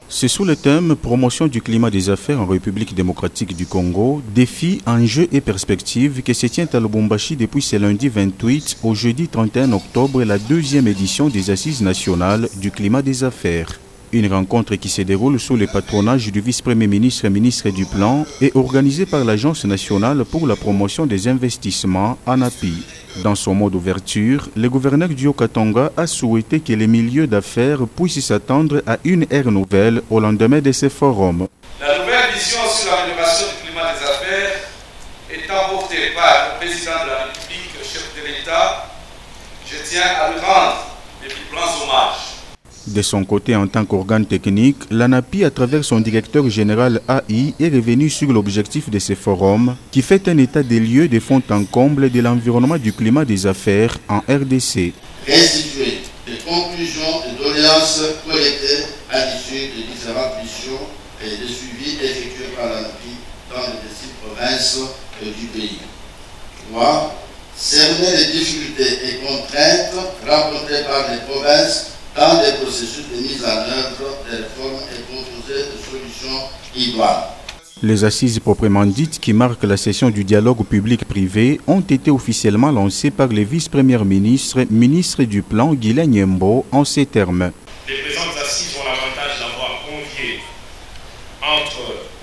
C'est sous le thème « Promotion du climat des affaires en République démocratique du Congo, défis, enjeux et perspectives » que se tient à Lubumbashi depuis ce lundi 28 au jeudi 31 octobre la deuxième édition des Assises nationales du climat des affaires. Une rencontre qui se déroule sous le patronage du vice-premier ministre et ministre du Plan et organisée par l'Agence nationale pour la promotion des investissements, ANAPI. Dans son mot d'ouverture, le gouverneur du Haut-Katanga a souhaité que les milieux d'affaires puissent s'attendre à une ère nouvelle au lendemain de ce forum. La nouvelle vision sur l'amélioration du climat des affaires étant portée par le président de la République, le chef de l'État, je tiens à lui rendre les plus grands hommages. De son côté, en tant qu'organe technique, l'ANAPI, à travers son directeur général AI, est revenu sur l'objectif de ce forum, qui fait un état des lieux de fond en comble de l'environnement du climat des affaires en RDC. Restituer les conclusions et doléances collectées à l'issue des différentes missions et des suivis effectués par l'ANAPI dans les 6 provinces du pays. 3. Cerner les difficultés et contraintes rencontrées par les provinces dans les processus de mise en œuvre des réformes et proposer des solutions idoines. Les assises proprement dites qui marquent la session du dialogue public-privé ont été officiellement lancées par le vice-premier ministre, ministre du Plan, Guilain Nyembo, en ces termes. Les présentes assises ont l'avantage d'avoir convié,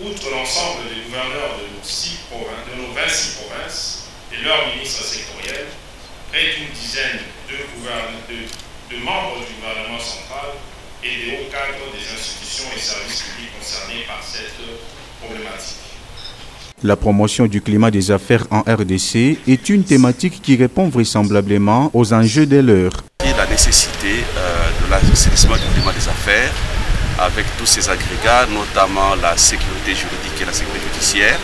outre l'ensemble des gouverneurs de nos 26 provinces et leurs ministres sectoriels, près d'une dizaine de membres du gouvernement central et des hauts cadres des institutions et services publics concernés par cette problématique. La promotion du climat des affaires en RDC est une thématique qui répond vraisemblablement aux enjeux de l'heure. La nécessité de l'assainissement du climat des affaires avec tous ces agrégats, notamment la sécurité juridique et la sécurité judiciaire.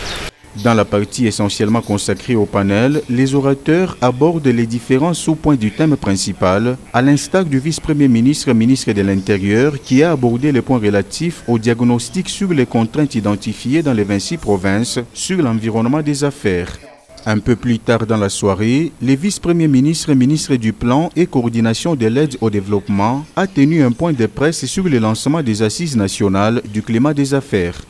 Dans la partie essentiellement consacrée au panel, les orateurs abordent les différents sous-points du thème principal, à l'instar du vice-premier ministre, ministre de l'Intérieur, qui a abordé les points relatifs au diagnostic sur les contraintes identifiées dans les 26 provinces sur l'environnement des affaires. Un peu plus tard dans la soirée, le vice-premier ministre, ministre du Plan et coordination de l'aide au développement a tenu un point de presse sur le lancement des Assises nationales du climat des affaires.